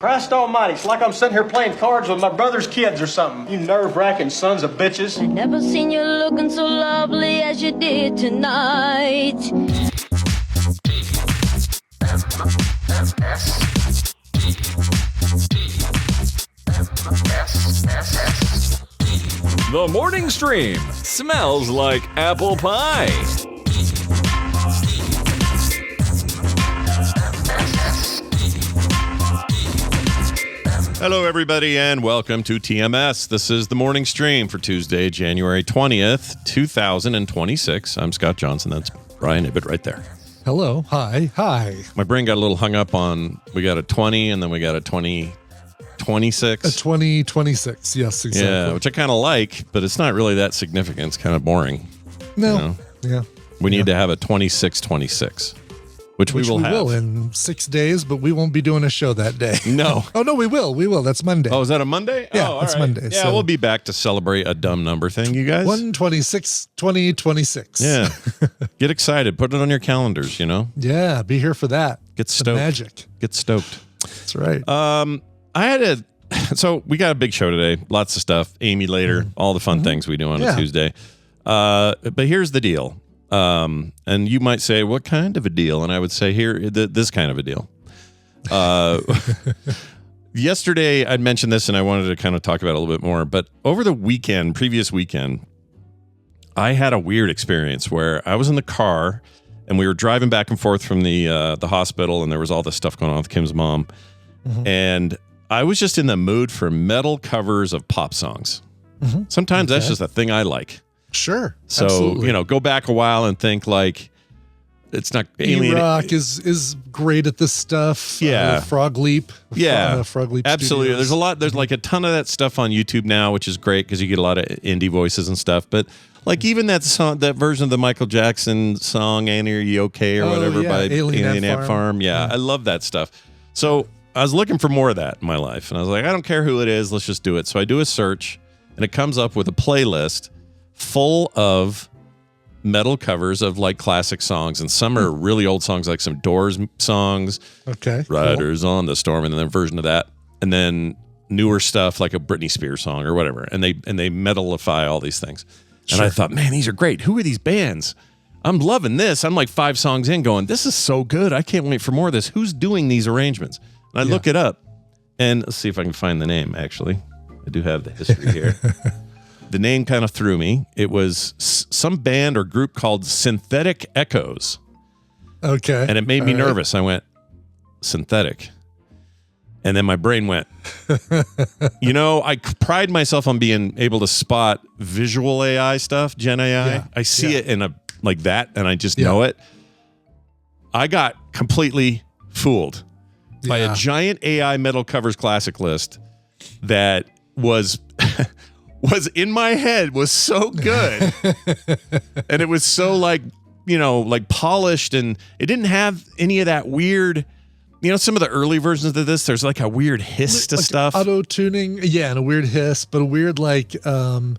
Christ almighty, it's like I'm sitting here playing cards with my brother's kids or something. You nerve-wracking sons of bitches. I never seen you looking so lovely as you did tonight. The morning stream smells like apple pie. Hello, everybody, and welcome to TMS. This is the morning stream for Tuesday, January 20th, 2026. I'm Scott Johnson. That's Brian Ibbett right there. Hello. Hi. My brain got a little hung up on, we got a 20 and then we got a 2026. A 2026. Yes, exactly. Yeah, which I kind of like, but it's not really that significant. It's kind of boring. No. You know? Yeah. We need to have a 2626. Which we will have. In 6 days, but we won't be doing a show that day. No. Oh, no, we will. We will. That's Monday. Oh, is that a Monday? Yeah, all it's right. Monday. Yeah, so we'll be back to celebrate a dumb number thing, you guys. 1/26/2026. Yeah. Get excited. Put it on your calendars, you know? Yeah, be here for that. Get The stoked. magic. Get stoked. That's right. So we got a big show today. Lots of stuff. Amy later. All the fun things we do on a Tuesday. But here's the deal. And you might say, what kind of a deal? And I would say this kind of a deal. Yesterday, I'd mentioned this and I wanted to kind of talk about it a little bit more. But over the previous weekend, I had a weird experience where I was in the car and we were driving back and forth from the hospital, and there was all this stuff going on with Kim's mom. And I was just in the mood for metal covers of pop songs. Sometimes that's just a thing I like. Sure. So, absolutely. Go back a while and think like, it's not alien. E-Rock is great at this stuff. Yeah. Frog Leap. Frog Leap Absolutely. Studios. There's like a ton of that stuff on YouTube now, which is great because you get a lot of indie voices and stuff. But like even that song, that version of the Michael Jackson song, Annie, Are You Okay? Or whatever by Alien Ant Farm. Yeah, I love that stuff. So I was looking for more of that in my life. And I was like, I don't care who it is. Let's just do it. So I do a search and it comes up with a playlist full of metal covers of like classic songs, and some are really old songs, like some Doors songs. Okay. Riders on the Storm, and then a version of that, and then newer stuff like a Britney Spears song or whatever. And they metalify all these things. And I thought, man, these are great. Who are these bands? I'm loving this. I'm like 5 songs in going, this is so good. I can't wait for more of this. Who's doing these arrangements? And I look it up, and let's see if I can find the name, actually. I do have the history here. The name kind of threw me. It was some band or group called Synthetic Echoes. Okay. And it made me nervous. I went, synthetic. And then my brain went, I pride myself on being able to spot visual AI stuff, Gen AI. Yeah. I see it in like that, and I just know it. I got completely fooled by a giant AI metal covers classic list that was in my head, was so good. And it was so like polished, and it didn't have any of that weird, some of the early versions of this, there's like a weird hiss to stuff. Auto tuning. Yeah. And a weird hiss, but a weird, a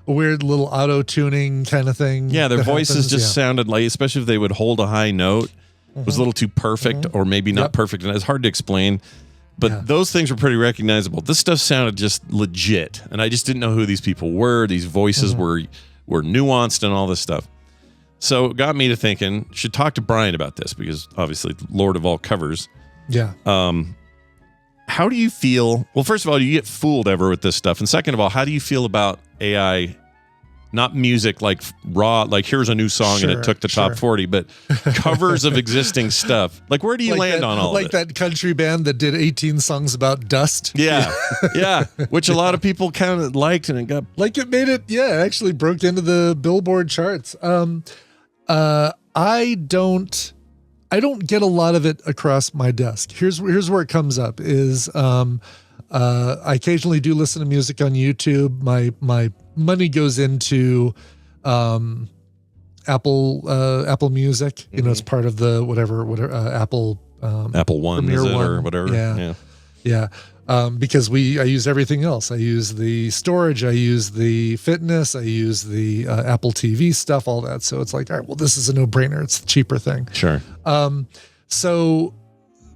weird little auto tuning kind of thing. Yeah. Their voices just sounded like, especially if they would hold a high note, was a little too perfect or maybe not perfect. And it's hard to explain. But those things were pretty recognizable. This stuff sounded just legit, and I just didn't know who these people were. These voices were nuanced and all this stuff. So it got me to thinking, should talk to Brian about this, because obviously Lord of all covers. Yeah. How do you feel? Well, first of all, do you get fooled ever with this stuff? And second of all, how do you feel about AI? Not music like raw, like here's a new song and it took the top 40, but covers of existing stuff. Like, where do you land on all of it? Like that country band that did 18 songs about dust. Yeah. Yeah. Which a lot of people kind of liked, and it got actually broke into the Billboard charts. I don't get a lot of it across my desk. Here's where it comes up is, I occasionally do listen to music on YouTube. My money goes into Apple Music. It's part of the whatever Apple One, is it, or whatever. Yeah. Because I use everything else. I use the storage, I use the fitness, I use the Apple TV stuff, all that. So it's like, all right, well, this is a no-brainer. It's the cheaper thing. Sure. So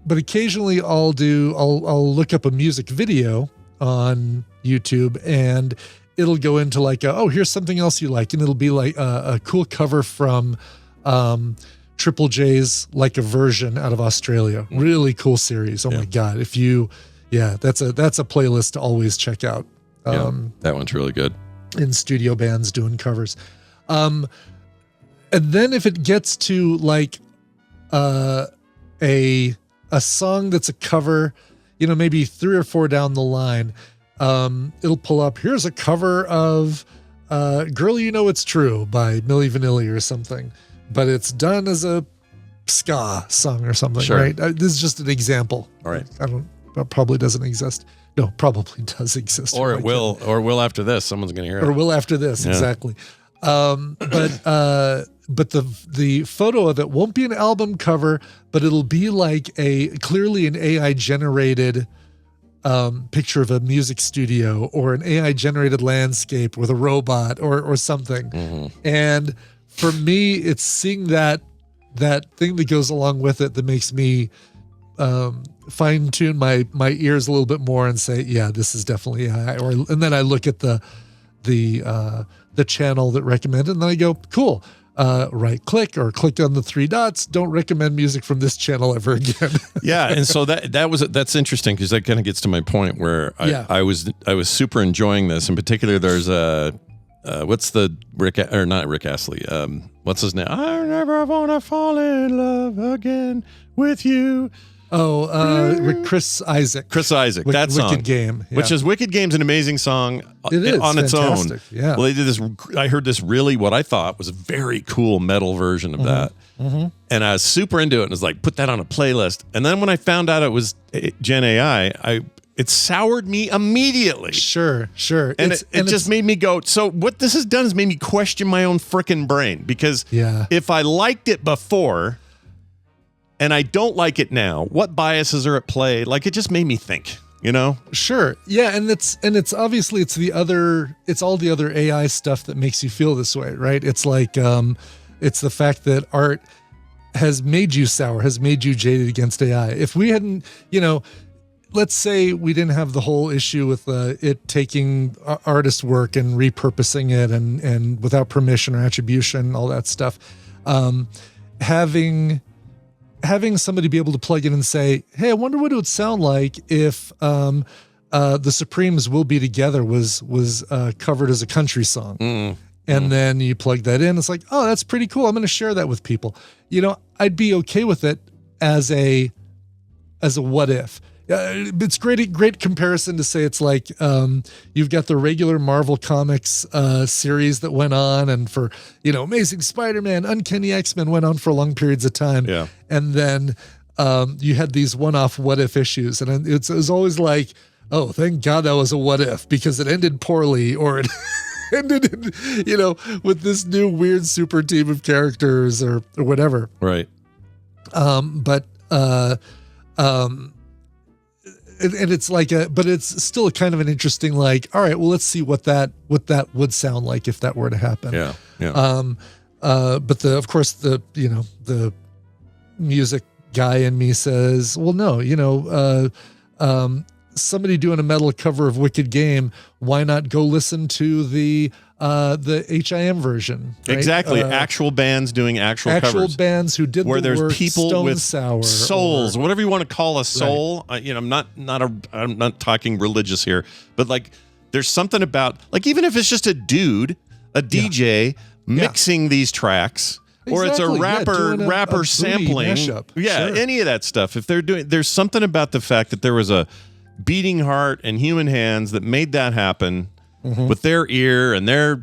but occasionally I'll look up a music video on YouTube and it'll go into like, here's something else you like. And it'll be like a cool cover from Triple J's Like a Version out of Australia. Really cool series. Oh my God. That's a playlist to always check out. That one's really good. In studio bands doing covers. And then if it gets to like a song that's a cover, maybe 3 or 4 down the line, it'll pull up, here's a cover of Girl You Know It's True by Milli Vanilli or something, but it's done as a ska song or something, Sure. right? This is just an example. All right. That probably doesn't exist. No, probably does exist. Or it will after this. Someone's going to hear it. Or will after this, exactly. But the photo of it won't be an album cover, but it'll be like clearly an AI generated picture of a music studio or an AI generated landscape with a robot or something. Mm-hmm. And for me, it's seeing that thing that goes along with it that makes me fine tune my ears a little bit more and say, yeah, this is definitely AI. And then I look at the channel that recommended, and then I go, cool. Right click or click on the 3 dots. Don't recommend music from this channel ever again. Yeah, and so that's interesting because that kind of gets to my point where I was super enjoying this. In particular, there's what's the not Rick Astley? What's his name? I never wanna fall in love again with you. Chris Isaac. That song. Wicked Game. Yeah. Which is Wicked Game's an amazing song it is on its fantastic. own. Yeah. Well, they did this. I heard this really what I thought was a very cool metal version of that. Mm-hmm. And I was super into it and was like, put that on a playlist. And then when I found out it was Gen AI, it soured me immediately. Sure. And it just made me go, so what this has done is made me question my own freaking brain. Because if I liked it before and I don't like it now, what biases are at play? Like, it just made me think, Sure. Yeah. And it's obviously it's all the other AI stuff that makes you feel this way, right? It's like, it's the fact that art has made you sour, has made you jaded against AI. If we hadn't, let's say we didn't have the whole issue with it taking artist work and repurposing it and without permission or attribution, all that stuff, having somebody be able to plug in and say, hey, I wonder what it would sound like if the Supremes Will Be Together was covered as a country song. And then you plug that in. It's like, oh, that's pretty cool. I'm going to share that with people. I'd be okay with it as a what if. It's great comparison to say it's like you've got the regular Marvel Comics series that went on, and for Amazing Spider-Man, Uncanny X-Men went on for long periods of time, and then you had these one-off what if issues, and it was always like, oh, thank God that was a what if because it ended poorly, or it ended in, with this new weird super team of characters or whatever, right? And it's like but it's still kind of an interesting, like, all right, well, let's see what that would sound like if that were to happen. Yeah. But of course the music guy in me says, well, no, somebody doing a metal cover of Wicked Game, why not go listen to the HIM version? Right? Exactly. Actual bands doing actual covers. Actual bands who did where the there's work, people Stone with Sour souls, or whatever you want to call a soul. Right. I'm not talking religious here, but like there's something about, like, even if it's just a dude, a DJ mixing these tracks. Or it's a rapper sampling. Mashup. Yeah, Sure. Any of that stuff. If there's something about the fact that there was a beating heart and human hands that made that happen with their ear and their,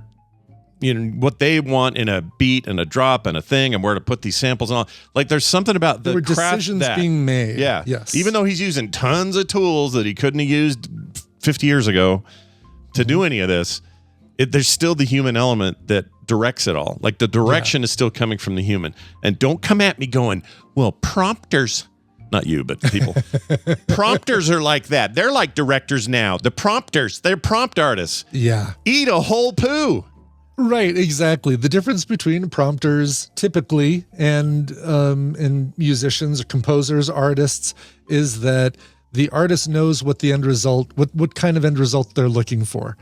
what they want in a beat and a drop and a thing and where to put these samples on. Like, there's something about the craft decisions being made. Yeah. Yes. Even though he's using tons of tools that he couldn't have used 50 years ago to do any of this, there's still the human element that directs it all. Like, the direction is still coming from the human. And don't come at me going, well, prompters, not you, but people, prompters are like that. They're like directors now. The prompters, they're prompt artists. Yeah. Eat a whole poo. Right, exactly. The difference between prompters typically and musicians or composers, artists, is that the artist knows what the end result, what kind of end result they're looking for.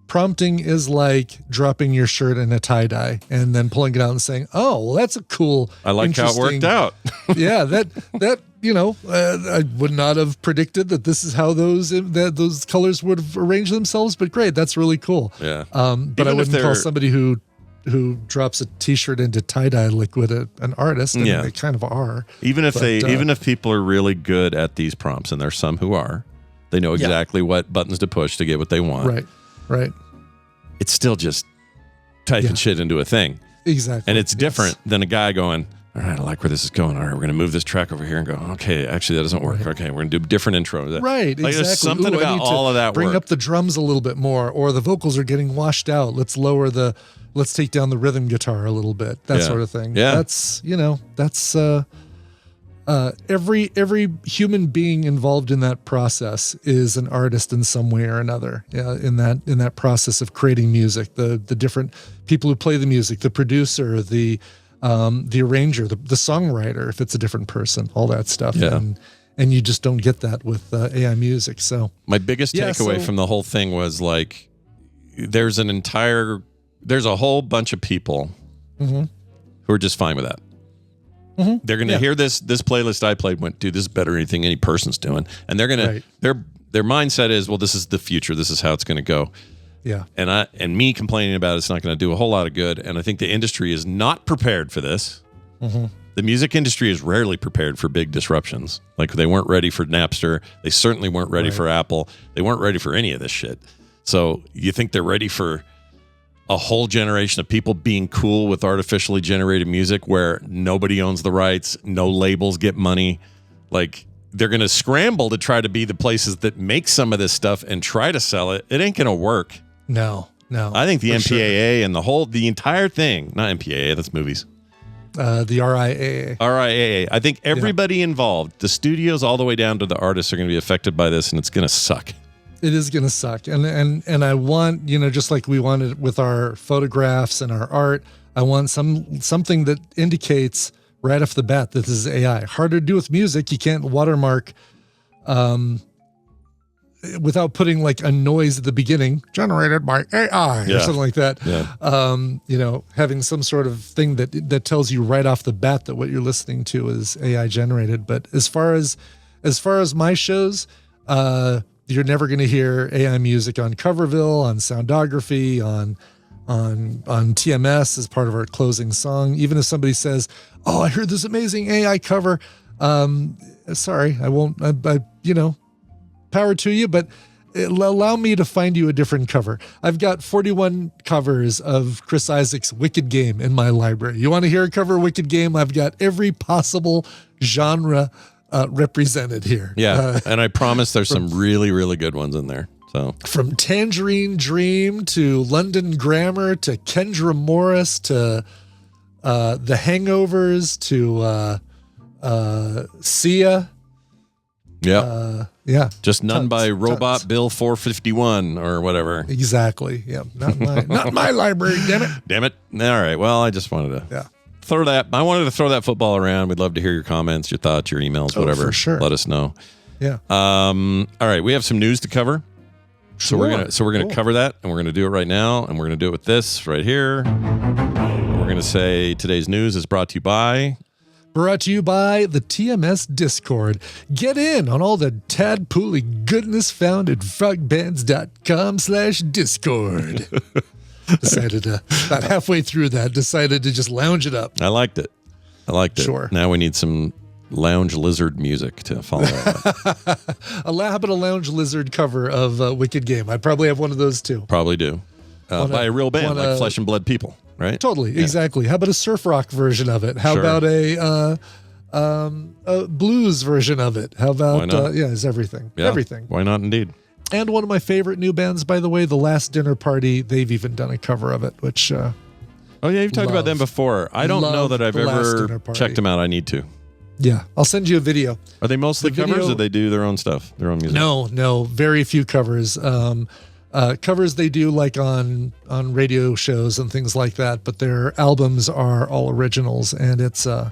Prompting is like dropping your shirt in a tie-dye and then pulling it out and saying, "Oh, well, that's a cool." I like how it worked out. Yeah, that I would not have predicted that this is how those colors would have arranged themselves. But great, that's really cool. Yeah. But I wouldn't call somebody who drops a T-shirt into tie-dye liquid an artist. I mean, they kind of are. Even if people are really good at these prompts, and there's some who are, they know exactly what buttons to push to get what they want. Right. It's still just typing shit into a thing. Exactly. And it's different than a guy going, all right, I like where this is going. All right, we're going to move this track over here and go, okay, actually that doesn't work. Right. Okay, we're going to do a different intro. Right, like, exactly. There's something about all of that bring work. up the drums a little bit more, or the vocals are getting washed out. Let's take down the rhythm guitar a little bit. That sort of thing. Yeah. That's every human being involved in that process is an artist in some way or another. In that process of creating music, the different people who play the music, the producer, the arranger, the songwriter, if it's a different person, all that stuff. Yeah. And you just don't get that with AI music. So my biggest takeaway from the whole thing was like, there's a whole bunch of people who are just fine with that. Mm-hmm. They're going to hear this playlist I played, went, dude, this is better than anything any person's doing. And they're going to, their mindset is, well, this is the future. This is how it's going to go. Yeah. And me complaining about it's not going to do a whole lot of good. And I think the industry is not prepared for this. Mm-hmm. The music industry is rarely prepared for big disruptions. Like they weren't ready for Napster. They certainly weren't ready for Apple. They weren't ready for any of this shit. So you think they're ready for a whole generation of people being cool with artificially generated music where nobody owns the rights, no labels get money? Like they're going to scramble to try to be the places that make some of this stuff and try to sell it. It ain't going to work. No. I think the MPAA and the entire thing, not MPAA, that's movies. The RIAA. RIAA. I think everybody involved, the studios all the way down to the artists, are going to be affected by this, and it's going to suck. It is going to suck. And I want, just like we wanted with our photographs and our art, I want something that indicates right off the bat that this is AI. Harder to do with music. You can't watermark without putting like a noise at the beginning, generated by AI or something like that. Yeah. Having some sort of thing that tells you right off the bat that what you're listening to is AI generated. But as far as my shows, you're never going to hear AI music on Coverville, on Soundography, on TMS as part of our closing song. Even if somebody says, "Oh, I heard this amazing AI cover," sorry, I won't. Power to you, but allow me to find you a different cover. I've got 41 covers of Chris Isaak's Wicked Game in my library. You want to hear a cover of Wicked Game? I've got every possible genre represented here. Yeah, and I promise there's some really, really good ones in there. So from Tangerine Dream to London Grammar to Kendra Morris to The Hangovers to Sia. Yeah. Just none tons, by Robot tons. Bill 451 or whatever. Exactly. Yeah. Not my library, damn it. Damn it. All right. Well, I just wanted to I wanted to throw that football around. We'd love to hear your comments, your thoughts, your emails, whatever. For sure. Let us know. Yeah. All right. We have some news to cover. Sure. So we're gonna cover that, and we're gonna do it right now, and we're gonna do it with this right here. We're gonna say today's news is brought to you by the TMS Discord. Get in on all the tadpooly goodness found at frogbands.com/Discord. About halfway through that, decided to just lounge it up. I liked it. Sure. Now we need some lounge lizard music to follow up. How about a lounge lizard cover of Wicked Game? I probably have one of those too. Probably do. By a real band like Flesh and Blood People, right? Totally, exactly. How about a surf rock version of it? How about a blues version of it? How about it's everything. Yeah. Everything. Why not indeed? And one of my favorite new bands, by the way, The Last Dinner Party, they've even done a cover of it, which oh yeah, you've talked about them before. I don't know that I've ever checked them out. I need to. Yeah, I'll send you a video. Are they mostly covers, or they do their own stuff, their own music? No, very few covers. covers they do like on radio shows and things like that, but their albums are all originals, and it's This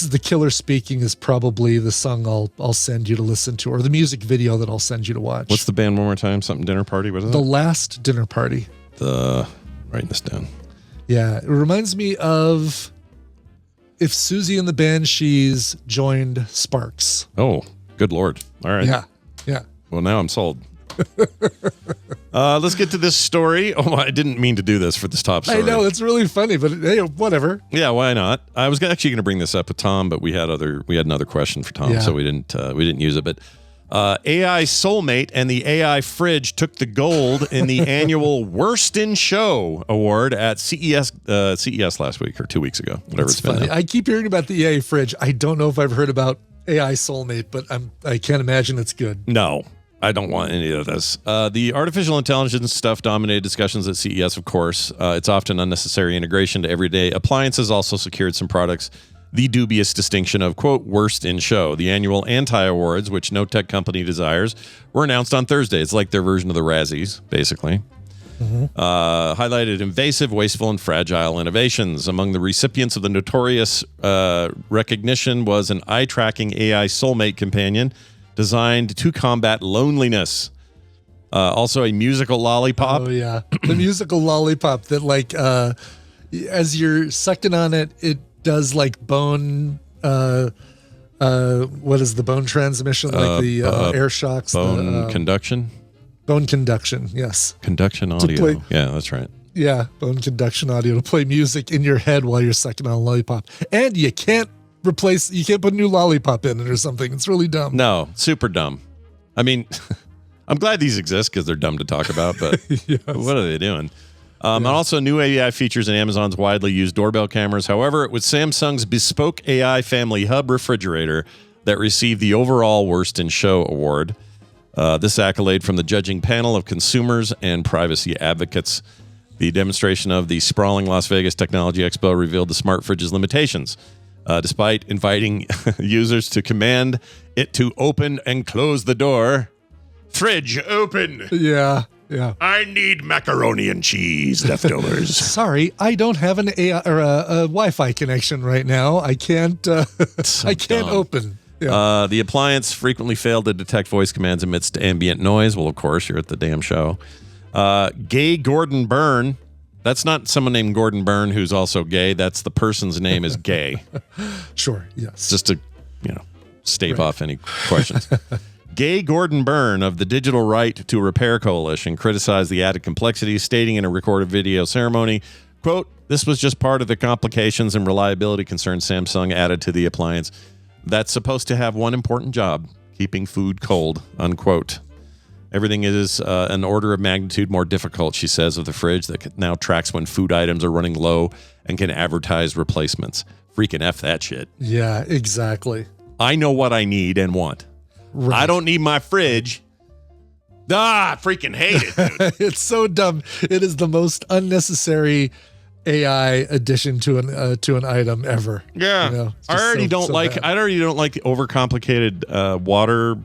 Is the Killer Speaking is probably the song I'll send you to listen to, or the music video that I'll send you to watch. What's the band one more time? Something Dinner Party? What is it? The Last Dinner Party. Writing this down. Yeah, it reminds me of if Susie and the Banshees joined Sparks. Oh, good Lord. All right. Yeah. Well, now I'm sold. Let's get to this story. Oh, I didn't mean to do this for this top story. I know, it's really funny, but hey, whatever. Yeah, why not? I was actually going to bring this up with Tom, but we had another question for Tom, so we didn't use it. But AI Soulmate and the AI Fridge took the gold in the annual Worst in Show award at CES last week or 2 weeks ago, whatever That's it's been. funny. I keep hearing about the AI Fridge. I don't know if I've heard about AI Soulmate, but I can't imagine it's good. No, I don't want any of this. The artificial intelligence stuff dominated discussions at CES, of course. It's often unnecessary integration to everyday appliances. Also secured some products the dubious distinction of, quote, worst in show. The annual anti-awards, which no tech company desires, were announced on Thursday. It's like their version of the Razzies, basically. Highlighted invasive, wasteful, and fragile innovations. Among the recipients of the notorious recognition was an eye-tracking AI soulmate companion designed to combat loneliness. Also a musical lollipop. Oh, yeah. The musical lollipop that, like, as you're sucking on it, it does, like, bone... what is the bone transmission? Like the air shocks? Bone conduction? Bone conduction, yes. Conduction audio. Yeah, that's right. Yeah, bone conduction audio to play music in your head while you're sucking on a lollipop. And you can't put a new lollipop in it or something. It's really dumb. No, super dumb. I mean, I'm glad these exist because they're dumb to talk about, but Yes. What are they doing? And also new AI features in Amazon's widely used doorbell cameras. However, it was Samsung's bespoke AI family hub refrigerator that received the overall Worst in Show award. This accolade from the judging panel of consumers and privacy advocates. The demonstration of the sprawling Las Vegas Technology Expo revealed the smart fridge's limitations. Despite inviting users to command it to open and close the door. Fridge, open! Yeah. I need macaroni and cheese leftovers. Sorry, I don't have an AI or a Wi-Fi connection right now. I can't. I can't open. Yeah. The appliance frequently failed to detect voice commands amidst ambient noise. Well, of course, you're at the damn show. Gay Gordon Byrne. That's not someone named Gordon Byrne who's also gay. That's the person's name is gay. Sure. Yes. Just to, stave off any questions. Gay Gordon Byrne of the Digital Right to Repair Coalition criticized the added complexity, stating in a recorded video ceremony, quote, "This was just part of the complications and reliability concerns Samsung added to the appliance that's supposed to have one important job, keeping food cold," unquote. Everything is an order of magnitude more difficult, she says, of the fridge that now tracks when food items are running low and can advertise replacements. Freaking F that shit. Yeah, exactly. I know what I need and want. Right. I don't need my fridge. I freaking hate it, dude. It's so dumb. It is the most unnecessary AI addition to an item ever. Yeah. I already don't like the overcomplicated water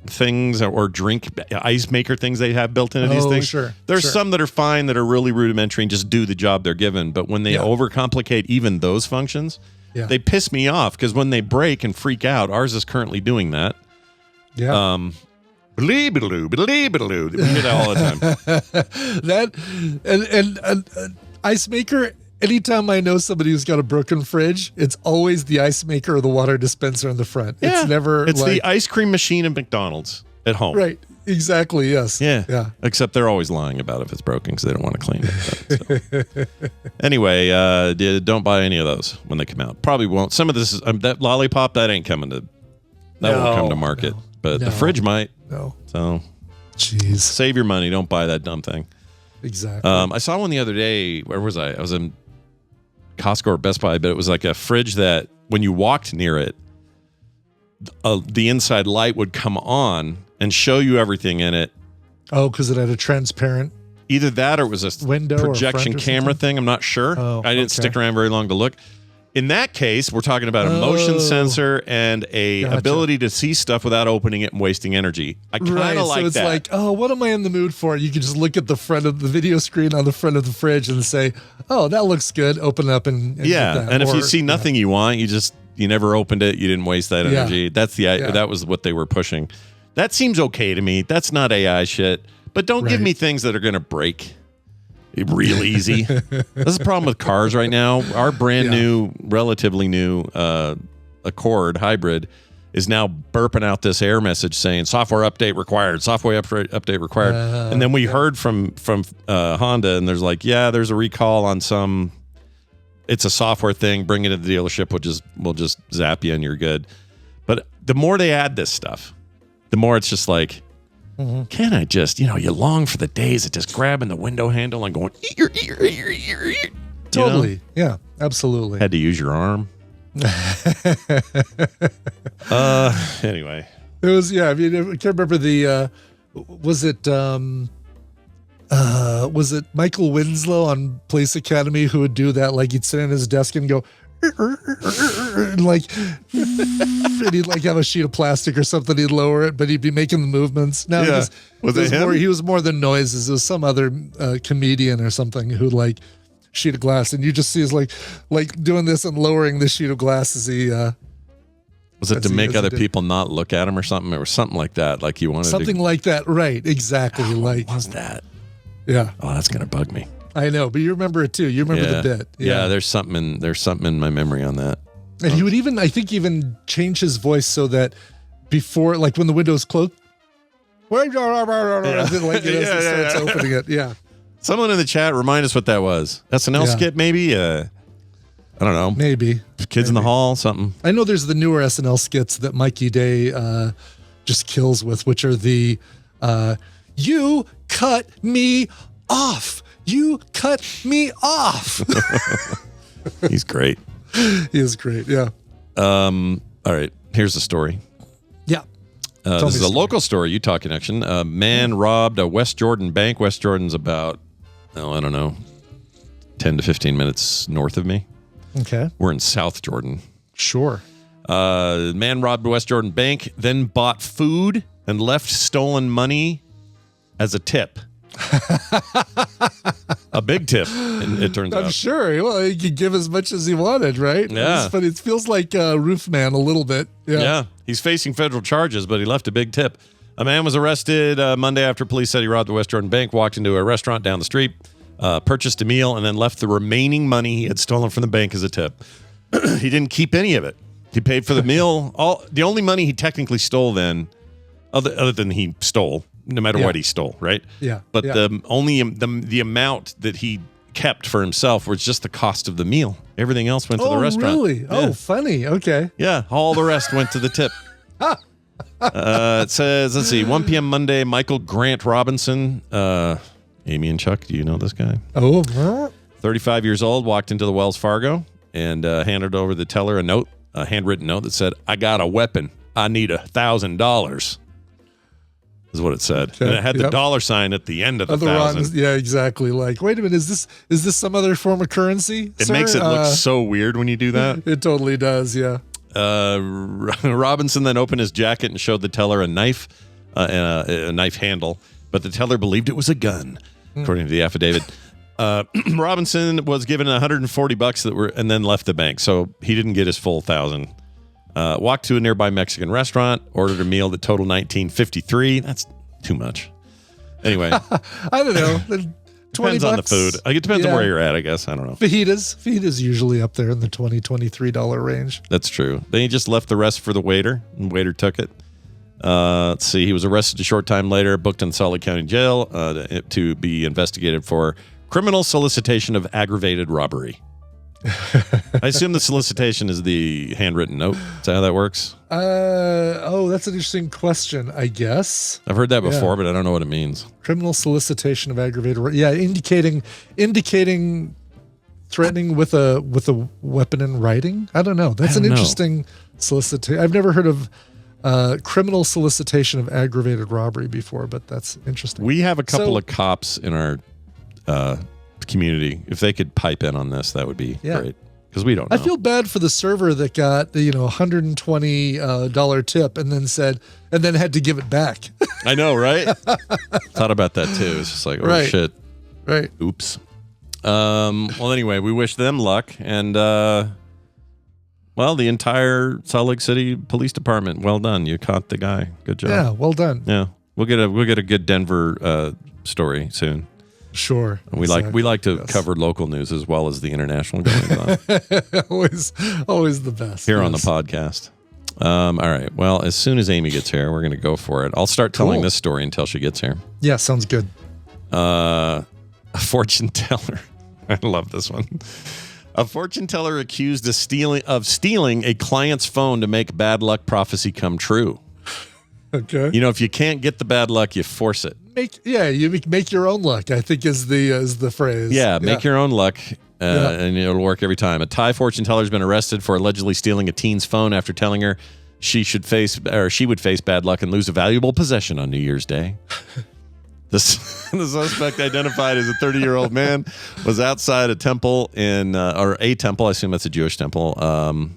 things or drink ice maker things they have built into these things. Sure. There's some that are fine that are really rudimentary and just do the job they're given. But when they overcomplicate even those functions, they piss me off because when they break and freak out, ours is currently doing that. Yeah. Believe-a-loo. We hear that all the time. That and ice maker. Anytime I know somebody who's got a broken fridge, it's always the ice maker or the water dispenser in the front. Yeah. It's never. It's the ice cream machine at McDonald's at home. Right. Exactly. Yes. Yeah. Except they're always lying about if it's broken because they don't want to clean it. So. Anyway, don't buy any of those when they come out. Probably won't. Some of this is that lollipop that ain't coming to. That won't come to market. But the fridge might. No. So, jeez. Save your money. Don't buy that dumb thing. Exactly. I saw one the other day. Where was I? I was in Costco or Best Buy, but it was like a fridge that when you walked near it, the inside light would come on and show you everything in it. Oh, because it had a transparent. Either that or it was a window projection camera thing. I'm not sure. Oh, I didn't stick around very long to look. In that case, we're talking about a motion sensor and a Gotcha. ability to see stuff without opening it and wasting energy. I kind of Right, like so it's that. like, oh, what am I in the mood for? You can just look at the front of the video screen on the front of the fridge and say, oh, that looks good. Open up and get that. And if you Or- see nothing you want, you never opened it. You didn't waste that Yeah. energy. That was what they were pushing. That seems okay to me. That's not AI shit. But don't give Right. me things that are going to break real easy. That's the problem with cars right now. Our brand new, relatively new Accord hybrid is now burping out this error message saying software update required, software update required. And then we heard from Honda, and there's like, yeah, there's a recall on some. It's a software thing. Bring it to the dealership. We'll just zap you and you're good. But the more they add this stuff, the more it's just like, can I just, you long for the days of just grabbing the window handle and going, Totally. Yeah, absolutely. Had to use your arm. Anyway. It was, I mean, I can't remember the, was it Michael Winslow on Police Academy who would do that? Like he'd sit at his desk and go, and like, and he'd like have a sheet of plastic or something. He'd lower it, but he'd be making the movements. No, Yeah. Was it him? he was more than noises. It was some other comedian or something who'd like sheet of glass, and you just see is like doing this and lowering the sheet of glass as he. Was it to As he- make as he other did. people not look at him or something? It was something like that. Like he wanted Something to. like that, right? Exactly. What was that? Yeah, Oh, that's gonna bug me. I know, but you remember it too. You remember the bit. Yeah. There's something in my memory on that. And he would even change his voice so that before, like when the window's closed, like starts opening it. Yeah. Someone in the chat remind us what that was. SNL Yeah. skit maybe. I don't know. Maybe. Kids in the Hall, something. I know there's the newer SNL skits that Mikey Day just kills with, which are the you cut me off. You cut me off. He's great. He is great. Yeah. All right. Here's the story. Yeah. This me is the a story. local story, Utah connection. A man robbed a West Jordan bank. West Jordan's about, I don't know, 10 to 15 minutes north of me. Okay. We're in South Jordan. Sure. Man robbed a West Jordan bank, then bought food and left stolen money as a tip. A big tip, it turns I'm out. sure. Well, he could give as much as he wanted, right? Yeah. But it feels like Roofman a little bit. Yeah. Yeah, he's facing federal charges, but he left a big tip. A man was arrested Monday after police said he robbed the West Jordan bank, walked into a restaurant down the street, purchased a meal, and then left the remaining money he had stolen from the bank as a tip. He didn't keep any of it. He paid for the meal. The only money he technically stole then, other than he stole, no matter Yeah. what he stole, right? Yeah. But Yeah. the amount that he kept for himself was just the cost of the meal. Everything else went to the restaurant. Really? Yeah. Oh, funny. Okay. Yeah, all the rest went to the tip. It says, let's see, 1 p.m. Monday, Michael Grant Robinson. Amy and Chuck, do you know this guy? Oh, 35 years old, walked into the Wells Fargo and handed over the teller a handwritten note that said, I got a weapon. I need $1,000. Is what it said. Okay, And it had the yep. dollar sign at the end of the other one. thousand. Yeah, exactly. Like, wait a minute, is this some other form of currency? It sir? makes it look so weird when you do that. It totally does. Yeah. Robinson then opened his jacket and showed the teller a knife, and a knife handle, but the teller believed it was a gun, according to the affidavit. Robinson was given $140 and then left the bank, so he didn't get his full 1,000. Walked to a nearby Mexican restaurant, ordered a meal that totaled $19.53. That's too much. Anyway, I don't know. depends on the food. It depends on Yeah. where you're at, I guess. I don't know. Fajitas usually up there in the $23 range. That's true. Then he just left the rest for the waiter, and the waiter took it. Let's see. He was arrested a short time later, booked in Salt Lake County Jail to be investigated for criminal solicitation of aggravated robbery. I assume the solicitation is the handwritten note. Is that how that works? That's an interesting question, I guess. I've heard that Yeah. before, but I don't know what it means. Criminal solicitation of aggravated. Yeah, indicating, threatening with a weapon in writing. I don't know. That's I an don't know. interesting solicitation. I've never heard of criminal solicitation of aggravated robbery before, but that's interesting. We have a couple So- of cops in our community. If they could pipe in on this, that would be Yeah. great. because we don't know. I feel bad for the server that got the $120 tip and then had to give it back. I know, right? Thought about that too. It's just like, oh Right. shit. Right. Oops. Well, anyway, we wish them luck, and the entire Salt Lake City Police Department. Well done. You caught the guy. Good job. Yeah, well done. Yeah. We'll get a good Denver story soon. Sure. We like to cover local news as well as the international goings on. always the best. Here on the podcast. All right. Well, as soon as Amy gets here, we're going to go for it. I'll start telling this story until she gets here. Yeah, sounds good. A fortune teller. I love this one. A fortune teller accused of stealing a client's phone to make bad luck prophecy come true. Okay. If you can't get the bad luck, you force it. You make your own luck, I think is the phrase. Yeah, make your own luck, and it'll work every time. A Thai fortune teller has been arrested for allegedly stealing a teen's phone after telling her she would face bad luck and lose a valuable possession on New Year's Day. The suspect, identified as a 30-year-old man, was outside a temple a temple. I assume that's a Jewish temple. I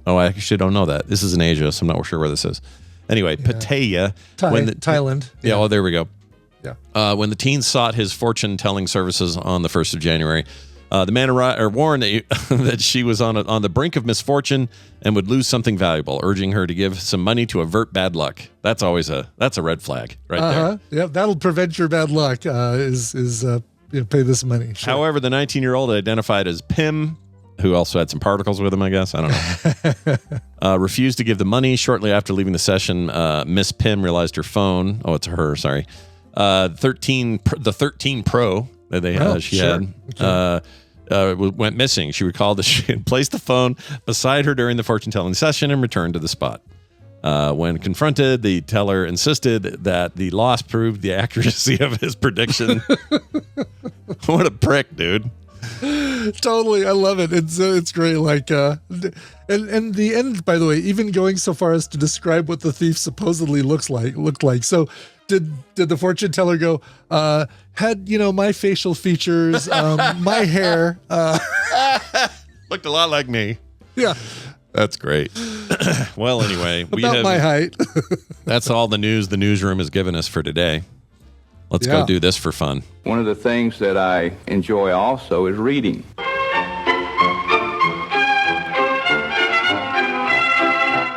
actually don't know that. This is in Asia, so I'm not sure where this is. Anyway, Pattaya. Thailand. Yeah, oh, there we go. Yeah. When the teen sought his fortune-telling services on the 1st of January, the man warned that she was on the brink of misfortune and would lose something valuable, urging her to give some money to avert bad luck. That's always a red flag right there. Yeah, that'll prevent your bad luck. Pay this money. Sure. However, the 19-year-old, identified as Pim, who also had some particles with him, I guess. I don't know. Refused to give the money. Shortly after leaving the session, Miss Pim realized her phone. Oh, it's her. Sorry. The 13 Pro that she had went missing. She recalled that she had placed the phone beside her during the fortune-telling session and returned to the spot. When confronted, the teller insisted that the loss proved the accuracy of his prediction. What a prick, dude. Totally, I love it. It's great. Like, and the end, by the way, even going so far as to describe what the thief supposedly looked like. So, did the fortune teller go? Had my facial features, my hair, looked a lot like me. Yeah, that's great. Well, anyway, about my height. That's all the news the newsroom has given us for today. Let's go do this for fun. One of the things that I enjoy also is reading.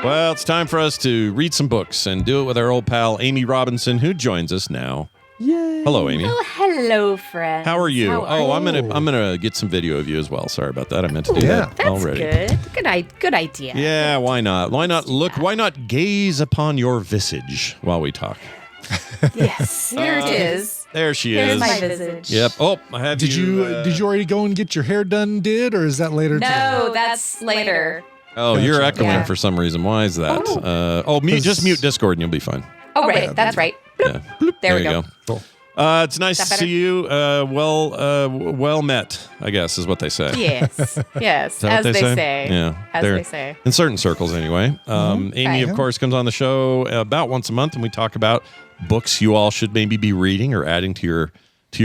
Well, it's time for us to read some books and do it with our old pal, Amy Robinson, who joins us now. Yay. Hello, Amy. Oh, hello, friends. How are you? I'm gonna get some video of you as well. Sorry about that. I meant to do that that's already. Good idea. Yeah, why not? Why not look? Why not gaze upon your visage while we talk? Yes, here it is. There she Here's is. my visage. Yep. Oh, I have Did you already go and get your hair done? Or is that later? No, that's later. Oh, Gotcha. you're echoing Yeah. for some reason. Why is that? Just mute Discord and you'll be fine. Oh, right. That's right. Yeah. There we go. Cool. It's nice Is to that better? see you. Well met, I guess, is what they say. Yes. Yes. Is that As what they say? say. Yeah. As They're- they say. In certain circles, anyway. Amy, Right. of course, comes on the show about once a month, and we talk about books you all should maybe be reading or adding to your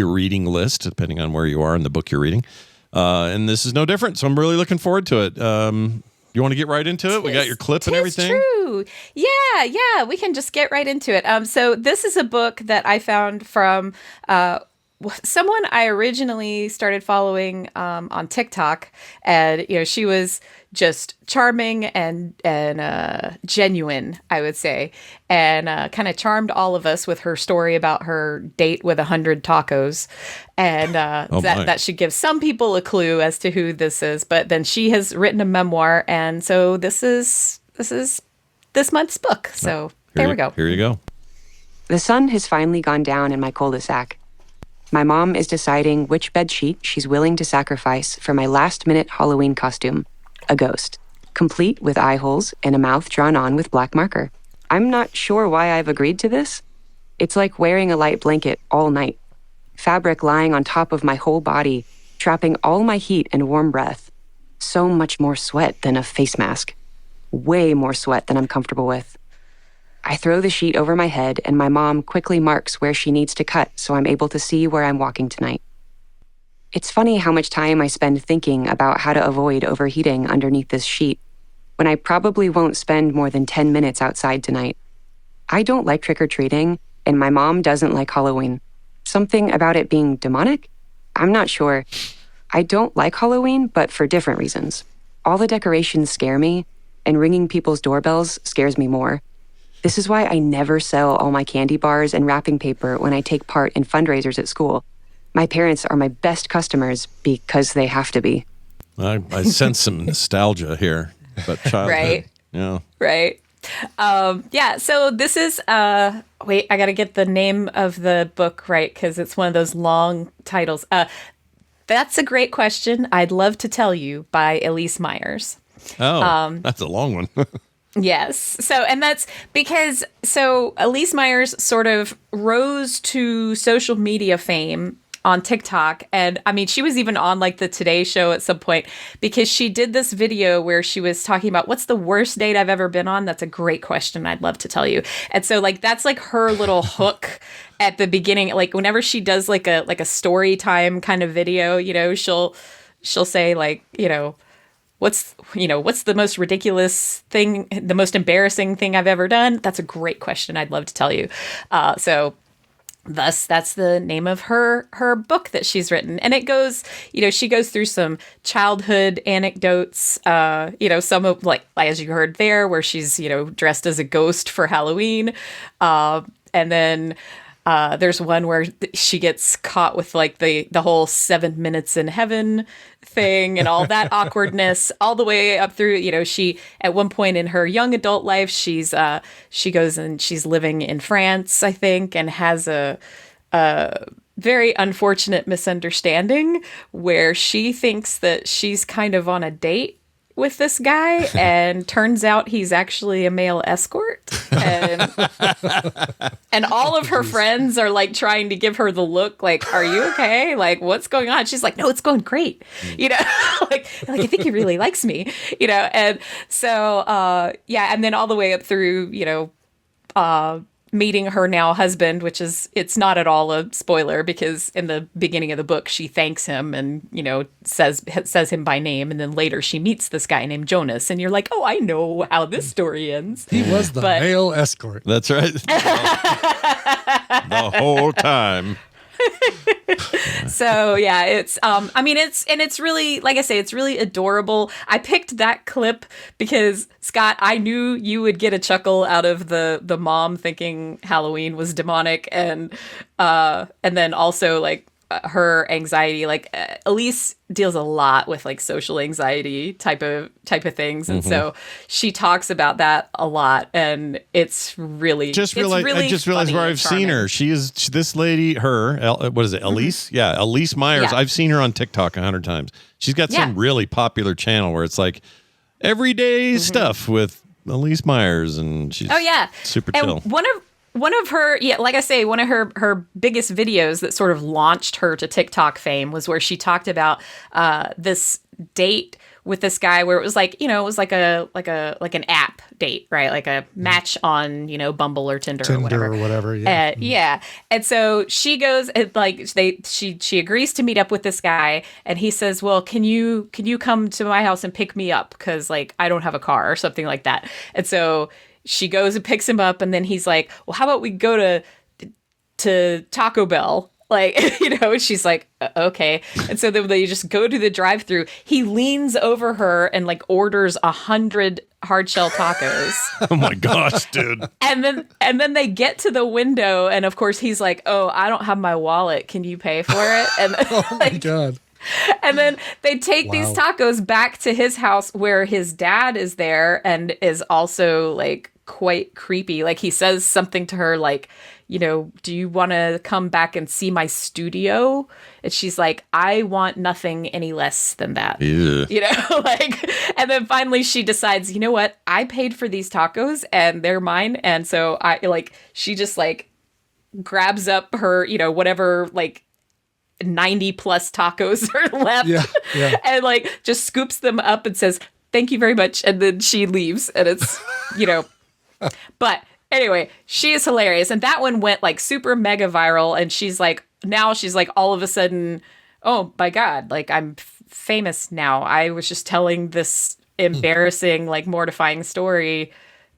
reading list, depending on where you are in the book you're reading. And this is no different, so I'm really looking forward to it. You want to get right into it? We got your clip and everything. True. Yeah. We can just get right into it. So this is a book that I found from someone I originally started following on TikTok, and she was just charming and genuine, I would say, and kind of charmed all of us with her story about her date with 100 tacos, and that should give some people a clue as to who this is. But then she has written a memoir, and so this is this month's book. So there we go. Here you go. The sun has finally gone down in my cul-de-sac. My mom is deciding which bedsheet she's willing to sacrifice for my last-minute Halloween costume, a ghost, complete with eye holes and a mouth drawn on with black marker. I'm not sure why I've agreed to this. It's like wearing a light blanket all night, fabric lying on top of my whole body, trapping all my heat and warm breath. So much more sweat than a face mask. Way more sweat than I'm comfortable with. I throw the sheet over my head, and my mom quickly marks where she needs to cut so I'm able to see where I'm walking tonight. It's funny how much time I spend thinking about how to avoid overheating underneath this sheet, when I probably won't spend more than 10 minutes outside tonight. I don't like trick-or-treating, and my mom doesn't like Halloween. Something about it being demonic? I'm not sure. I don't like Halloween, but for different reasons. All the decorations scare me, and ringing people's doorbells scares me more. This is why I never sell all my candy bars and wrapping paper when I take part in fundraisers at school. My parents are my best customers because they have to be. I sense some nostalgia here, but childhood. Right. Yeah. Right. Yeah. So this is, wait, I got to get the name of the book right because it's one of those long titles. That's a Great Question. I'd Love to Tell You by Elise Myers. Oh, that's a long one. Yes. So, and that's because, so Elise Myers sort of rose to social media fame on TikTok. And I mean, she was even on like the Today Show at some point because she did this video where she was talking about what's the worst date I've ever been on. That's a great question. I'd love to tell you. And so like, that's like her little hook at the beginning. Like whenever she does like a story time kind of video, you know, she'll say like, what's the most ridiculous thing, the most embarrassing thing I've ever done? That's a great question. I'd love to tell you. So thus, that's the name of her book that she's written. And it goes, she goes through some childhood anecdotes, some of like, as you heard there, where she's, dressed as a ghost for Halloween. And then there's one where she gets caught with like the whole 7 minutes in heaven thing and all that awkwardness all the way up through, she at one point in her young adult life, she goes and she's living in France, I think, and has a very unfortunate misunderstanding where she thinks that she's kind of on a date with this guy and turns out he's actually a male escort and all of her friends are like trying to give her the look like, are you okay, like what's going on? She's like, no, it's going great, like I think he really likes me, and so and then all the way up through meeting her now husband, which is, it's not at all a spoiler because in the beginning of the book, she thanks him and, says him by name. And then later she meets this guy named Jonas and you're like, oh, I know how this story ends. He was the male escort. That's right. The whole time. So yeah, it's it's really, like I say, it's really adorable. I picked that clip because Scott, I knew you would get a chuckle out of the mom thinking Halloween was demonic and then also like her anxiety, like Elise deals a lot with like social anxiety type of things, and so she talks about that a lot, and it's really I just realized where I've seen her. She is this lady. What is it, Elise? Mm-hmm. Yeah, Elise Myers. Yeah. I've seen her on TikTok 100 times. She's got some really popular channel where it's like everyday stuff with Elise Myers, and she's super chill. One of her, like I say, one of her biggest videos that sort of launched her to TikTok fame was where she talked about this date with this guy where it was like, it was like an app date, right? Like a match on, Bumble or Tinder or whatever. Yeah. And so she goes, she agrees to meet up with this guy, and he says, well, can you come to my house and pick me up? 'Cause like, I don't have a car or something like that. And so she goes and picks him up, and then he's like, well, how about we go to Taco Bell? Like, she's like, okay. And so then they just go to the drive-thru. He leans over her and like orders 100 hard shell tacos. Oh my gosh, dude. And then they get to the window, and of course he's like, oh, I don't have my wallet. Can you pay for it? And oh my God. And then they take these tacos back to his house where his dad is there and is also like quite creepy. Like he says something to her like, do you want to come back and see my studio? And she's like, I want nothing any less than that. And then finally she decides, you know what? I paid for these tacos and they're mine. And so she just like grabs up her, whatever, like 90 plus tacos are left and like just scoops them up and says, thank you very much. And then she leaves, and it's, but anyway, she is hilarious. And that one went like super mega viral. And she's like, all of a sudden, oh my God, like I'm famous now. I was just telling this embarrassing, like mortifying story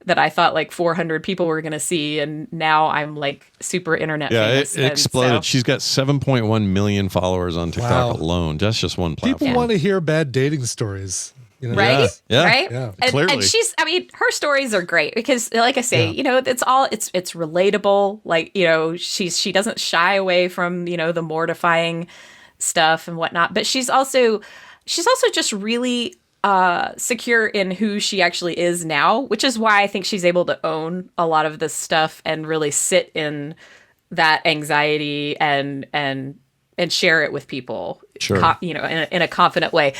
that I thought like 400 people were going to see. And now I'm like super internet famous. It exploded. So, She's got 7.1 million followers on TikTok alone. That's just one platform. People want to hear bad dating stories. You know? right? Yeah. Right? Yeah. Clearly. And she's, I mean, her stories are great because like I say, you know, it's relatable. Like, you know, she doesn't shy away from, you know, the mortifying stuff and whatnot, but she's also just really secure in who she actually is now, which is why I think she's able to own a lot of this stuff and really sit in that anxiety and share it with people, Sure. you know, in a confident way.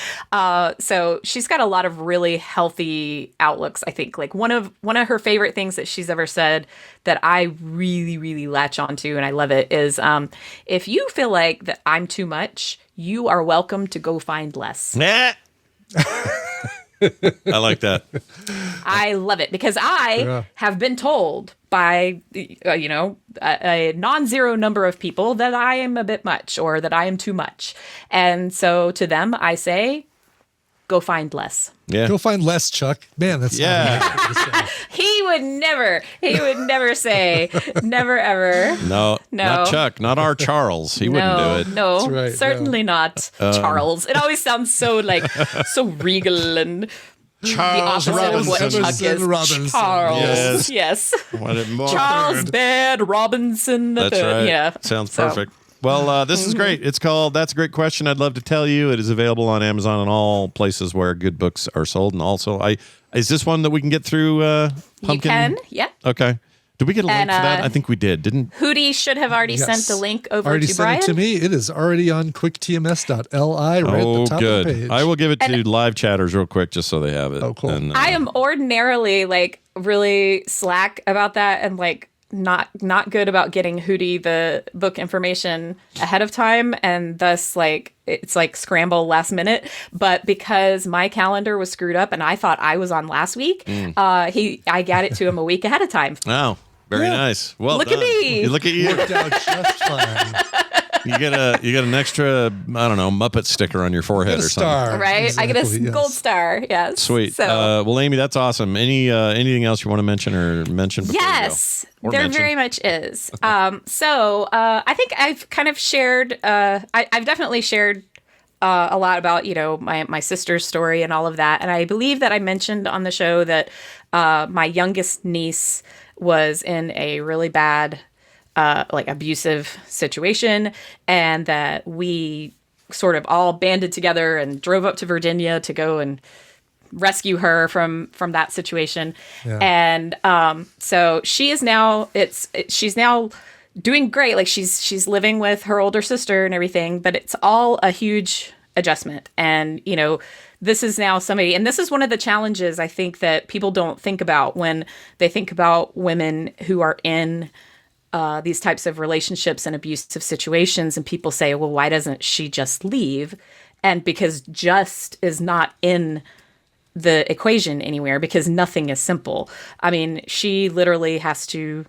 So she's got a lot of really healthy outlooks. I think like one of her favorite things that she's ever said that I really, really latch onto and I love it is, if you feel like that I'm too much, you are welcome to go find less. Nah. I like that. I love it because I have been told by, you know, a non-zero number of people that I am a bit much or that I am too much. And so to them, I say, go find less. Yeah. Go find less, Chuck. Man, that's He would never say, never ever. No, not Chuck, not our Charles. He wouldn't do it. No, That's right, certainly not Charles. It always sounds so like so regal and Charles the opposite of what Robinson. Chuck is. Robinson. Charles, yes. What it more- Charles Bad Robinson. That's right. Yeah. Sounds So- perfect. Well, this is great. It's called That's a Great Question. I'd love to tell you. It is available on Amazon and all places where good books are sold. And also, is this one that we can get through Pumpkin? You can, yeah. Okay. Did we get a link And, for that? I think we did. Didn't? Hootie should have already Yes. sent the link over Already to sent Brian. it to me. It is already on quicktms.li right at the top good. of the page. I will give it to live chatters real quick just so they have it. Oh, cool. And, I am ordinarily like really slack about that and like not good about getting Hootie the book information ahead of time, and thus like it's like scramble last minute. But because my calendar was screwed up and I thought I was on last week, I got it to him a week ahead of time. Oh, very nice. Well Look done. at me. Look at you. Worked out just fine. You get an extra, I don't know, Muppet sticker on your forehead Get a or something. star. Right? I get a Exactly, yes. gold star. Yes. Sweet. So Well, Amy, that's awesome. Anything else you want to mention before yes, we go? Or there mention? very much is. So I think I've kind of shared. I've definitely shared a lot about my sister's story and all of that. And I believe that I mentioned on the show that my youngest niece was in a really bad, abusive situation, and that we sort of all banded together and drove up to Virginia to go and rescue her from that situation. Yeah. And so she is now she's now doing great. Like she's living with her older sister and everything, but it's all a huge adjustment. And this is now somebody, and this is one of the challenges I think that people don't think about when they think about women who are in these types of relationships and abusive situations. And people say, well, why doesn't she just leave? And because just is not in the equation anywhere, because nothing is simple. I mean, she literally has to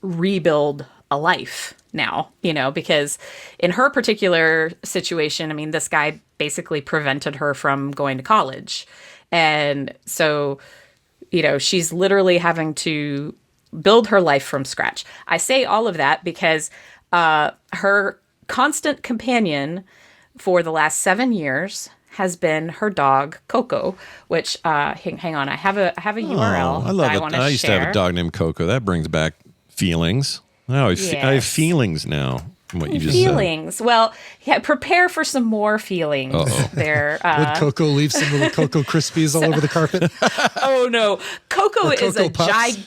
rebuild a life now, because in her particular situation, I mean, this guy basically prevented her from going to college. And so, she's literally having to build her life from scratch. I say all of that because her constant companion for the last 7 years has been her dog Coco, which hang on, I have a URL. I love that it. want to I used to have share. a dog named Coco. That brings back feelings. I have Yes. feelings now. From what you just said. Feelings. Well, yeah, prepare for some more feelings there. Would Coco leave some little Cocoa Krispies all over the carpet? Oh no, Coco Or is Cocoa a Puffs?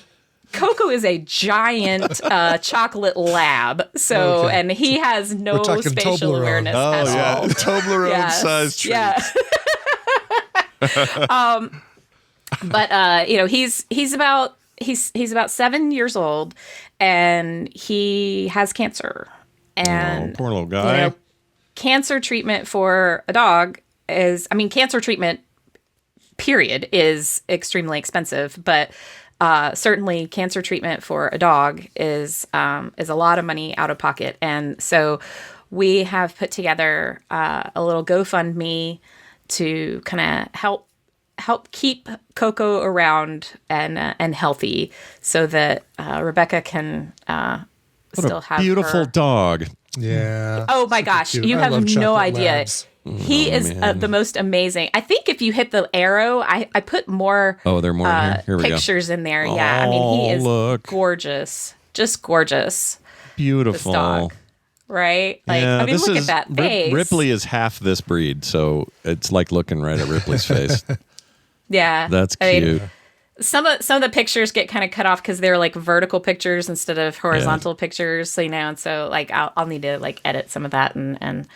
Coco is a giant chocolate lab. So, Okay. and he has no We're talking spatial Toblerone. awareness Oh at yeah, all. Toblerone Yes. size treat. Yeah. But he's about 7 years old, and he has cancer. And Poor little guy. cancer treatment for a dog cancer treatment period is extremely expensive, but certainly cancer treatment for a dog is a lot of money out of pocket. And so we have put together a little GoFundMe to kind of help keep Coco around and healthy, so that Rebecca can still have beautiful her. dog. Yeah. Oh my gosh, cute. you I have love no chocolate idea. labs. He is the most amazing. I think if you hit the arrow, I put more Oh, there are more in here. Here we go. pictures in there. Yeah, I mean, he is look. gorgeous. Just gorgeous. Beautiful. This dog. Right? Like, I mean, look at that face. Ripley is half this breed, so it's like looking right at Ripley's face. Yeah. That's I mean, cute. some of the pictures get kind of cut off because they're like vertical pictures instead of horizontal pictures. So, and so like I'll need to like edit some of that and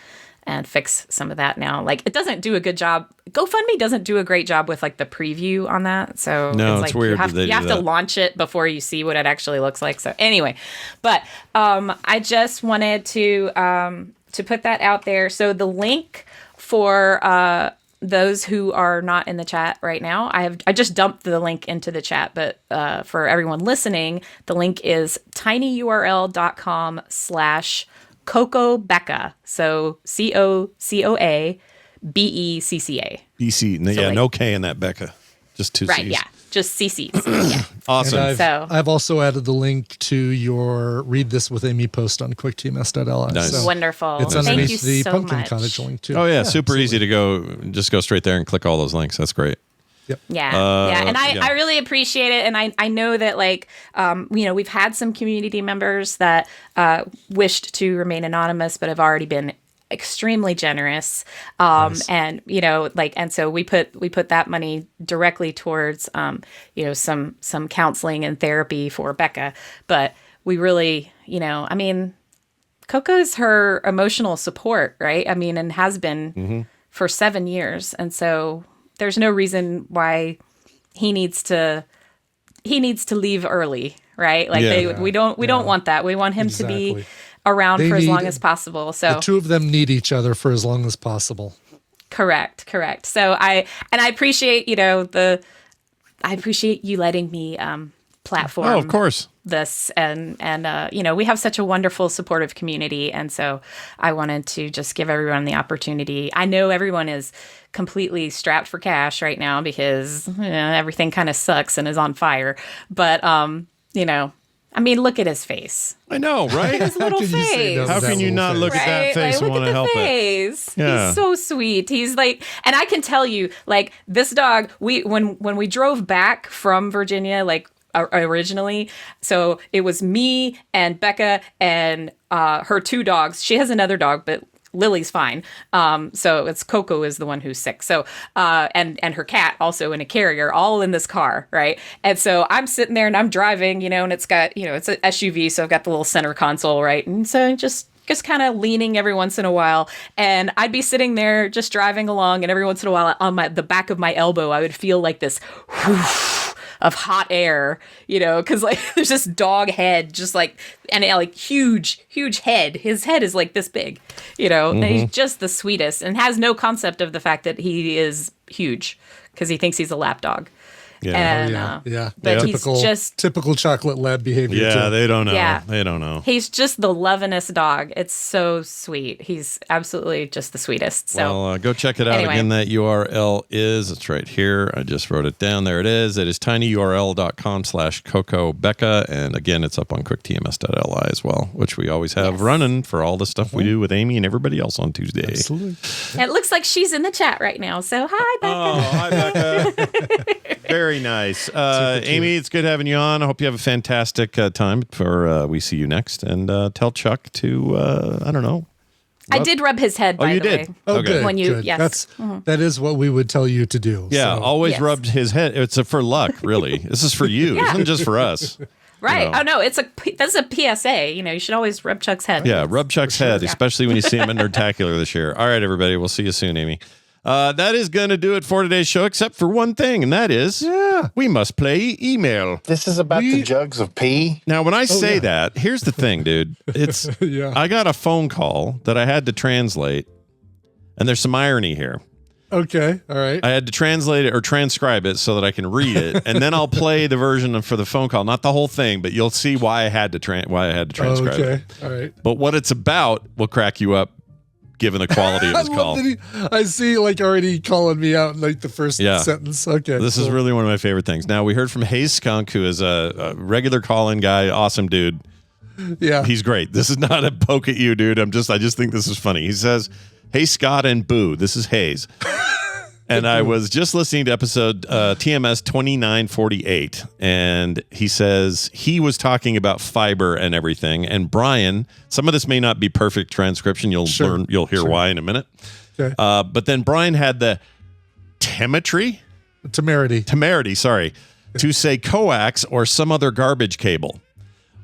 fix some of that now. Like, it doesn't do a good job. GoFundMe doesn't do a great job with like the preview on that. So No, it's it's like weird you have, that they you do have to that. launch it before you see what it actually looks like. So anyway, but I just wanted to put that out there. So the link for those who are not in the chat right now, I just dumped the link into the chat, but for everyone listening, the link is tinyurl.com/Coco Becca. So COCOA BECCA. BC. So, Yeah, like- no K in that, Becca. Just two Right, C's. yeah. Just CCs. Yeah. Awesome. And So- I've also added the link to your Read This With Amy post on quicktms.li. Nice. So Wonderful. it's Thank you underneath the so pumpkin much. cottage link too. Oh yeah, super easy to go. Just go straight there and click all those links. That's great. Yep. Yeah. And yeah. I really appreciate it. And I know that, like, we've had some community members that wished to remain anonymous, but have already been extremely generous. And, and so we put that money directly towards, some counseling and therapy for Becca. But we really, I mean, Coco's her emotional support, right? I mean, and has been for 7 years. And so there's no reason why he needs to leave early, right? Like Yeah. we don't want that. We want him to Exactly. be around They for as long need- as possible. So The two of them need each other for as long as possible. correct. So I appreciate, I appreciate you letting me platform Oh, of course. this and we have such a wonderful supportive community, and so I wanted to just give everyone the opportunity. I know everyone is completely strapped for cash right now because everything kind of sucks and is on fire, but I mean, look at his face. I know, right? His little can you say face. no? How That can you little not face. look at that Right? face Like, and look want to at help the it? face. Yeah. He's so sweet. He's like, and I can tell you, like, this dog, when we drove back from Virginia, like, originally, so it was me and Becca and her two dogs. She has another dog, but Lily's fine. So it's Coco is the one who's sick. So and her cat also in a carrier, all in this car, right? And so I'm sitting there and I'm driving, and it's got, it's an SUV, so I've got the little center console, right? And so just kind of leaning every once in a while, and I'd be sitting there just driving along, and every once in a while on the back of my elbow, I would feel like this whoosh of hot air, because like there's this dog head, just like, and like huge head. His head is like this big, and he's just the sweetest and has no concept of the fact that he is huge because he thinks he's a lap dog. Yeah. And, Yeah. but Typical, he's just typical chocolate lab behavior. Yeah, too. they don't know. Yeah. They don't know. He's just the lovin'est dog. It's so sweet. He's absolutely just the sweetest. So Well, go check it out. Anyway. Again, that URL it's right here. I just wrote it down. There it is. It is tinyurl.com/Coco Becca. And again, it's up on quicktms.li as well, which we always have running for all the stuff we do with Amy and everybody else on Tuesday. Absolutely. it looks like she's in the chat right now. So hi, Becca. Oh, hi, Becca. Very nice. Amy, it's good having you on. I hope you have a fantastic time for We See You Next. And tell Chuck to, I don't know. I did rub his head, by you the did? way. Oh, Okay. good. When you- good. yes. That is what we would tell you to do. Yeah, So. always Yes. rubbed his head. It's for luck, really. This is for you. This isn't just for us. Right. know. Oh, no, that's a PSA. You should always rub Chuck's head. Yeah, rub Chuck's head, Yeah. especially when you see him in Nerdtacular this year. All right, everybody. We'll see you soon, Amy. That is going to do it for today's show, except for one thing, and that is we must play email. This is about the jugs of pee. Now, when I say that, here's the thing, dude. It's Yeah. I got a phone call that I had to translate, and there's some irony here. Okay. All right. I had to translate it or transcribe it so that I can read it, and then I'll play the version for the phone call. Not the whole thing, but you'll see why I had to transcribe it. All right. But what it's about will crack you up, given the quality of his call. I see, like, already calling me out in like the first sentence. Okay. This is really one of my favorite things. Now, we heard from Hayes Skunk, who is a regular call-in guy, awesome dude. Yeah. He's great. This is not a poke at you, dude. I just think this is funny. He says, "Hey, Scott and Boo, this is Hayes." And I was just listening to episode TMS 2948, and he says he was talking about fiber and everything. And Brian, some of this may not be perfect transcription. You'll hear why in a minute. Okay. But then Brian had the temerity, to say coax or some other garbage cable.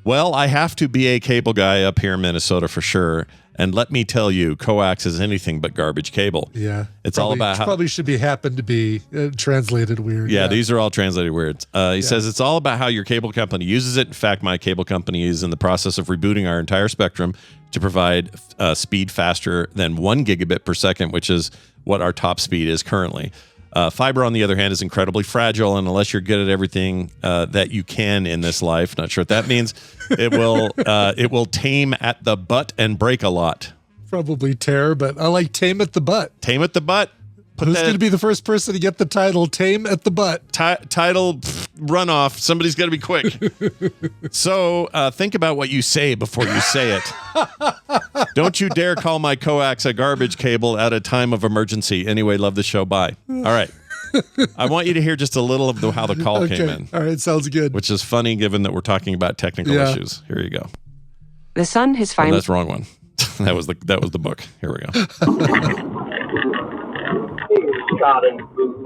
Well, I have to be a cable guy up here in Minnesota for sure. And let me tell you, coax is anything but garbage cable. Yeah. It's all about how... Probably should happen to be translated weird. Yeah, these are all translated weird. He says it's all about how your cable company uses it. In fact, my cable company is in the process of rebooting our entire spectrum to provide speed faster than 1 gigabit per second, which is what our top speed is currently. Fiber, on the other hand, is incredibly fragile, and unless you're good at everything that you can in this life, not sure what that means, it will tame at the butt and break a lot. Probably tear, but I like tame at the butt. Tame at the butt. Who's going to be the first person to get the title Tame at the butt? Title runoff. Somebody's got to be quick. So think about what you say before you say it. Don't you dare call my coax a garbage cable at a time of emergency. Anyway, love the show. Bye. All right. I want you to hear just a little of how the call came in. All right, sounds good. Which is funny given that we're talking about technical issues. Here you go. The sun has finally... that's the wrong one. That was the book. Here we go. Scott and Boo.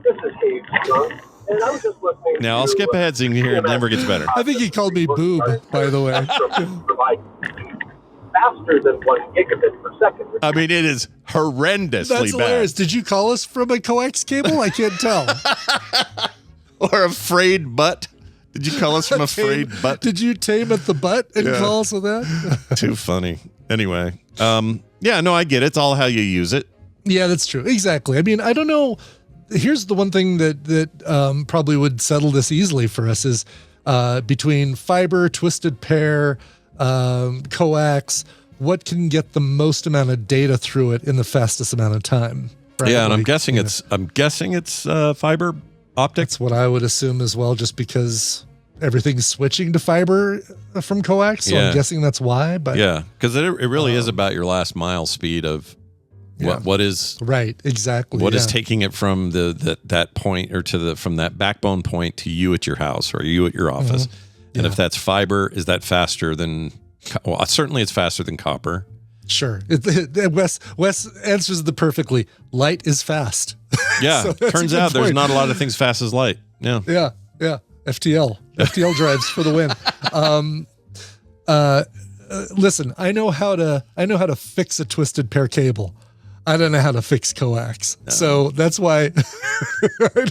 This is Hayes Skunk, and I was just listening. Now I'll skip ahead so you can hear it never gets better. I think he called me Boob, by the way. Faster than 1 gigabit per second. I mean, it is horrendously That's hilarious. bad. Did you call us from a coax cable? I can't tell. Or a frayed butt. Did you call us from a frayed butt? Did you tame at the butt and call us with that? Too funny. Anyway, yeah, no, I get it. It's all how you use it. Yeah, that's true. Exactly. I mean, I don't know. Here's the one thing that probably would settle this easily for us is between fiber, twisted pair, coax, what can get the most amount of data through it in the fastest amount of time? Right? Yeah, and I'm guessing it's fiber optic. That's what I would assume as well, just because everything's switching to fiber from coax. So I'm guessing that's why. But yeah, because it really is about your last mile speed of what is right. Exactly. What is taking it from that point or from that backbone point to you at your house or you at your office. Mm-hmm. And if that's fiber, is that faster than? Well, certainly it's faster than copper. Sure. Wes answers the perfectly. Light is fast. Yeah. So turns out there's not a lot of things fast as light. Yeah. Yeah. Yeah. FTL drives for the win. Listen, I know how to fix a twisted pair cable. I don't know how to fix coax. No. So that's why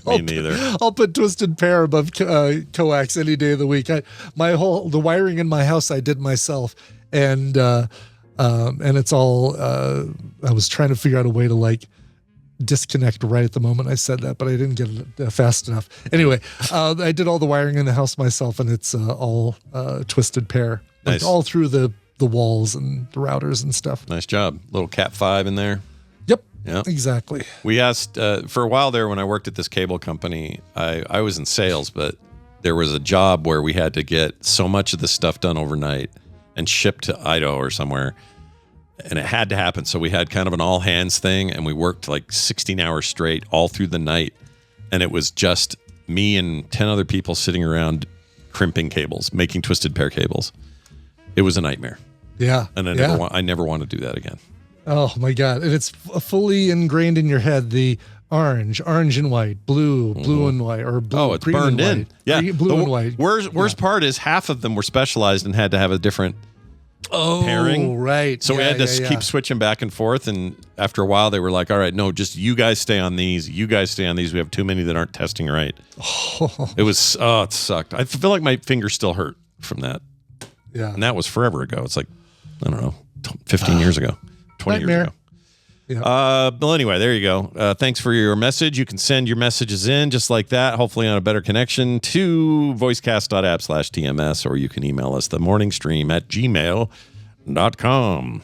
Me neither. I'll put twisted pair above coax any day of the week. The wiring in my house I did myself, and it's all I was trying to figure out a way to like disconnect right at the moment I said that, but I didn't get it fast enough. Anyway, I did all the wiring in the house myself, and it's all twisted pair, nice. Like all through the walls and the routers and stuff. Nice job. Little Cat 5 in there. Yep, exactly. We asked for a while there when I worked at this cable company, I was in sales, but there was a job where we had to get so much of the stuff done overnight and shipped to Idaho or somewhere. And it had to happen. So we had kind of an all hands thing, and we worked like 16 hours straight all through the night. And it was just me and 10 other people sitting around crimping cables, making twisted pair cables. It was a nightmare. Yeah. And I never want to do that again. Oh my God. And it's fully ingrained in your head. The orange and white, blue and white, or blue. Oh, it's burned in. Yeah. Blue and white. Worst part is half of them were specialized and had to have a different pairing. Right. So we had to keep switching back and forth. And after a while, they were like, all right, no, just you guys stay on these. You guys stay on these. We have too many that aren't testing right. It sucked. I feel like my fingers still hurt from that. Yeah. And that was forever ago. It's like, I don't know, 15 years ago, 20 years ago. Well, anyway, there you go. Thanks for your message. You can send your messages in just like that, hopefully on a better connection, to voicecast.app/TMS, or you can email us themorningstream@gmail.com.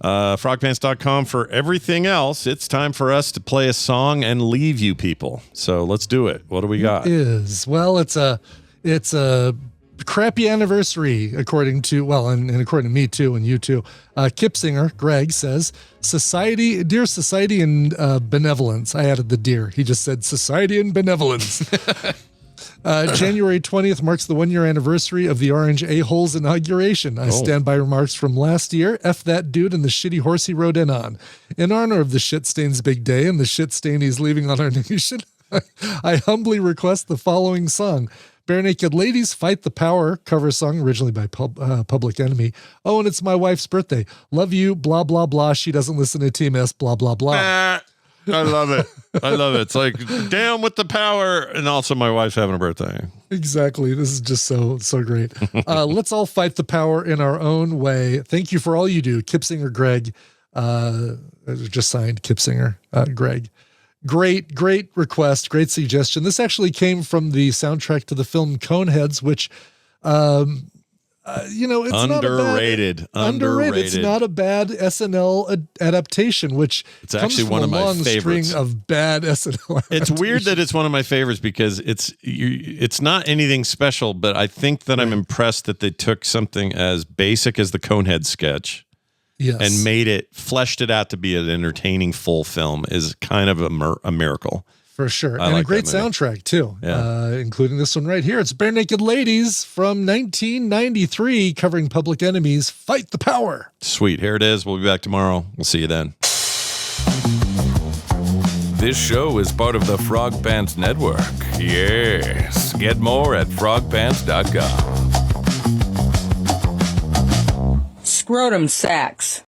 Frogpants.com for everything else. It's time for us to play a song and leave you people. So let's do it. What do we got? It's a crappy anniversary, according to, and according to me too, and you too. Kip Singer, Greg, says, Dear Society and Benevolence. I added the dear. He just said Society and Benevolence. January 20th marks the 1-year anniversary of the Orange A-Hole's inauguration. I stand by remarks from last year. F that dude and the shitty horse he rode in on. In honor of the shit stain's big day and the shit stain he's leaving on our nation, I humbly request the following song. Bare Naked Ladies, Fight the Power, cover song originally by Public Enemy. Oh, and it's my wife's birthday. Love you, blah, blah, blah. She doesn't listen to TMS, blah, blah, blah. I love it. I love it. It's like, down with the power. And also my wife's having a birthday. Exactly. This is just so great. Let's all fight the power in our own way. Thank you for all you do. Kip Singer, Greg. Just signed Kip Singer, Greg. Great request. Great suggestion. This actually came from the soundtrack to the film Coneheads, which, it's underrated. It's not a bad SNL adaptation, which it's actually one of my favorites. String of bad SNL. It's weird that it's one of my favorites because it's not anything special, but I think that I'm impressed that they took something as basic as the Conehead sketch. Yes. And fleshed it out to be an entertaining full film is kind of a miracle. For sure. And a great soundtrack, too, including this one right here. It's Bare Naked Ladies from 1993, covering Public Enemy's Fight the Power. Sweet. Here it is. We'll be back tomorrow. We'll see you then. This show is part of the Frog Pants Network. Yes. Get more at frogpants.com. Scrotum sacks.